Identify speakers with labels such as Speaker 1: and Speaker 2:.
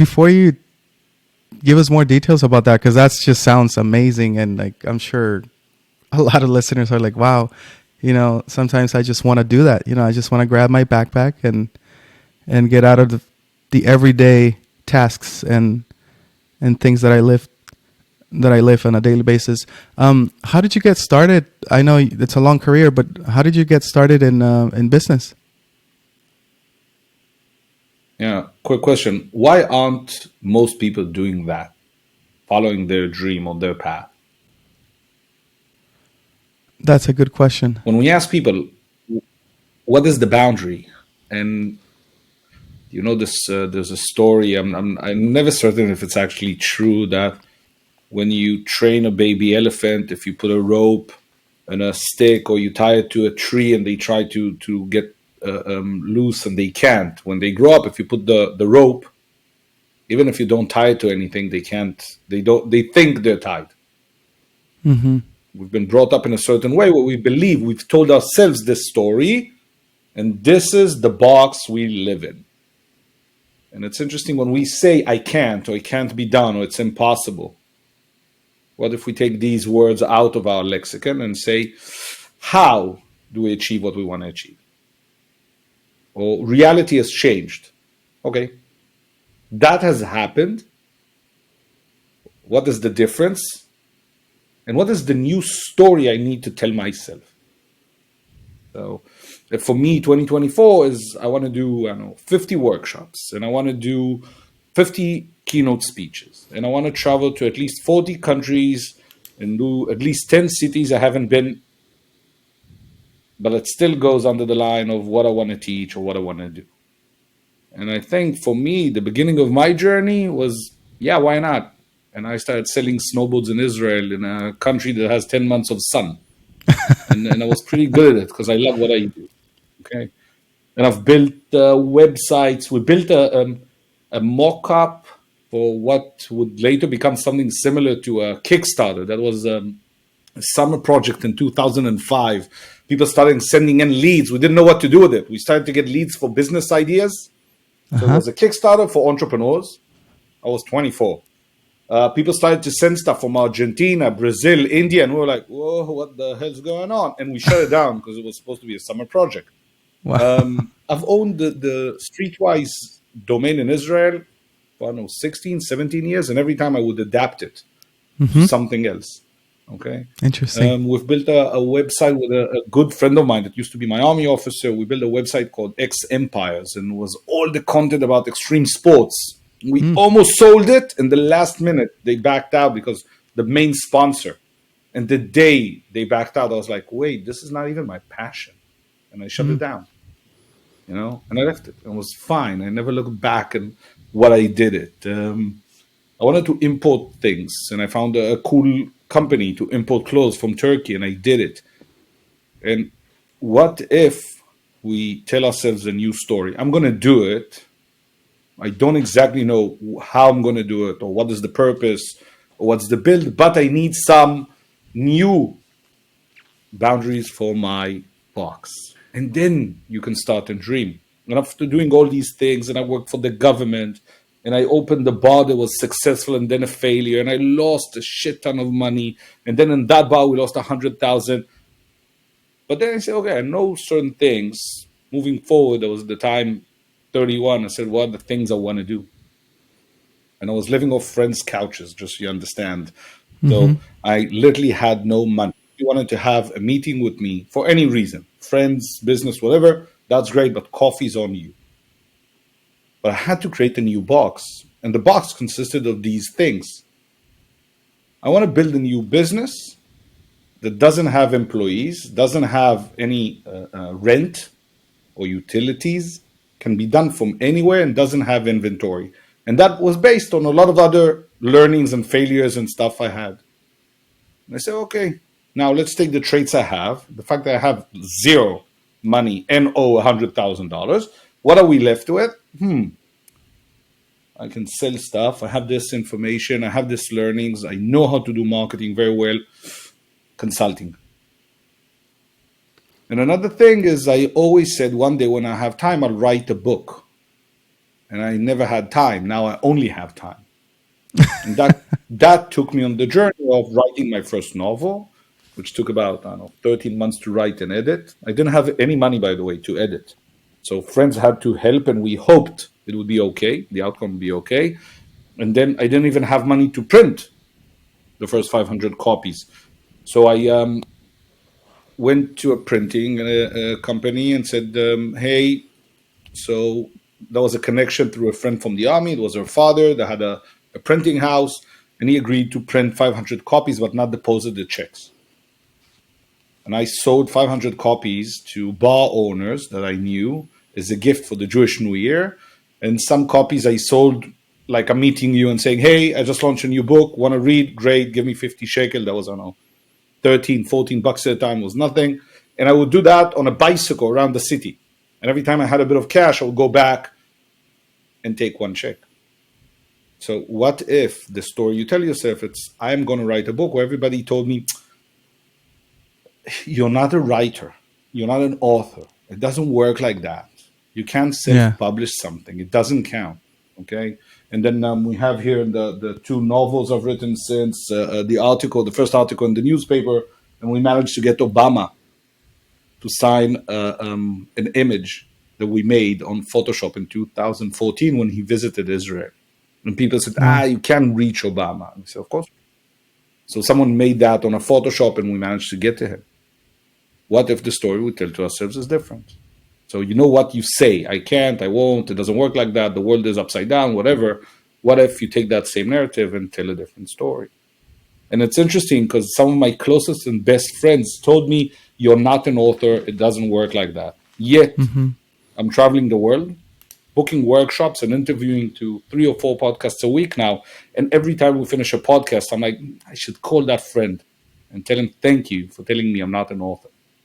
Speaker 1: Before you give us more details about that, because that just sounds amazing, and like I'm sure a lot of listeners are like, wow, sometimes I just want to do that. I just want to grab my backpack and get out of the everyday tasks and things that I live on a daily basis. How did you get started? I know it's a long career, but how did you get started in business?
Speaker 2: Yeah, quick question. Why aren't most people doing that, following their dream or their path?
Speaker 1: That's a good question.
Speaker 2: When we ask people, what is the boundary? And there's a story. I'm never certain if it's actually true that when you train a baby elephant, if you put a rope and a stick or you tie it to a tree and they try to get loose and they can't. When they grow up, if you put the rope, even if you don't tie it to anything, they can't. They think they're tied.
Speaker 1: Mm-hmm.
Speaker 2: We've been brought up in a certain way where we believe we've told ourselves this story, and this is the box we live in. And it's interesting when we say I can't, or it can't be done, or it's impossible. What if we take these words out of our lexicon and say, how do we achieve what we want to achieve? Or reality has changed. Okay, that has happened. What is the difference? And what is the new story I need to tell myself? So for me, 2024 is I want to do, 50 workshops, and I want to do 50 keynote speeches, and I want to travel to at least 40 countries and do at least 10 cities I haven't been, but it still goes under the line of what I want to teach or what I want to do. And I think for me, the beginning of my journey was, yeah, why not? And I started selling snowboards in Israel, in a country that has 10 months of sun. And I was pretty good at it because I love what I do. Okay. And I've built websites. We built a mock-up for what would later become something similar to a Kickstarter. That was a summer project in 2005. People started sending in leads. We didn't know what to do with it. We started to get leads for business ideas. So it was a Kickstarter for entrepreneurs. I was 24. People started to send stuff from Argentina, Brazil, India, and we were like, whoa, what the hell's going on? And we shut it down because it was supposed to be a summer project.
Speaker 1: Wow.
Speaker 2: I've owned the Streetwise domain in Israel for, I don't know, 16, 17 years, and every time I would adapt it to something else. Okay.
Speaker 1: Interesting.
Speaker 2: We've built a website with a good friend of mine that used to be my army officer. We built a website called X Empires, and it was all the content about extreme sports. We almost sold it. In the last minute, they backed out because the main sponsor. And the day they backed out, I was like, wait, this is not even my passion. And I shut it down, and I left it. It was fine. I never looked back at what I did it. I wanted to import things, and I found a cool company to import clothes from Turkey, and I did it. And what if we tell ourselves a new story? I'm going to do it. I don't exactly know how I'm going to do it or what is the purpose or what's the build, but I need some new boundaries for my box. And then you can start and dream. And after doing all these things, and I worked for the government, and I opened the bar that was successful and then a failure, and I lost a shit ton of money. And then in that bar, we lost 100,000. But then I said, okay, I know certain things. Moving forward, there was the time 31. I said, what are the things I want to do? And I was living off friends' couches, just so you understand. So I literally had no money. If you wanted to have a meeting with me for any reason, friends, business, whatever, that's great, but coffee's on you. But I had to create a new box. And the box consisted of these things. I want to build a new business that doesn't have employees, doesn't have any rent or utilities, can be done from anywhere, and doesn't have inventory. And that was based on a lot of other learnings and failures and stuff I had. And I said, okay, now let's take the traits I have, the fact that I have zero money and owe $100,000. What are we left with? I can sell stuff. I have this information. I have this learnings. I know how to do marketing very well. Consulting. And another thing is I always said one day when I have time, I'll write a book. and I never had time. Now I only have time. And that took me on the journey of writing my first novel, which took about, I don't know, 13 months to write and edit. I didn't have any money, by the way, to edit. So friends had to help, and we hoped it would be okay. The outcome would be okay. And then I didn't even have money to print the first 500 copies. So I went to a printing company and said, hey, so there was a connection through a friend from the army. It was her father that had a printing house, and he agreed to print 500 copies but not deposit the checks. And I sold 500 copies to bar owners that I knew as a gift for the Jewish New Year. And some copies I sold, like I'm meeting you and saying, hey, I just launched a new book, want to read? Great, give me 50 shekel. That was, I don't know, 13, 14 bucks at a time, was nothing. And I would do that on a bicycle around the city. And every time I had a bit of cash, I would go back and take one check. So what if the story you tell yourself, it's, I'm going to write a book, where everybody told me, you're not a writer, you're not an author. It doesn't work like that. You can't
Speaker 1: Yeah.
Speaker 2: self-publish something. It doesn't count. Okay. And then we have here the two novels I've written since, the first article in the newspaper, and we managed to get Obama to sign an image that we made on Photoshop in 2014 when he visited Israel. And people said,
Speaker 1: Wow.
Speaker 2: you can't reach Obama. And I said, of course. So someone made that on a Photoshop, and we managed to get to him. What if the story we tell to ourselves is different? So you know what you say, I can't, I won't, it doesn't work like that, the world is upside down, whatever. What if you take that same narrative and tell a different story? And it's interesting because some of my closest and best friends told me, you're not an author, it doesn't work like that. Yet, I'm traveling the world, booking workshops and interviewing to 3 or 4 podcasts a week now. And every time we finish a podcast, I'm like, I should call that friend and tell him thank you for telling me I'm not an author.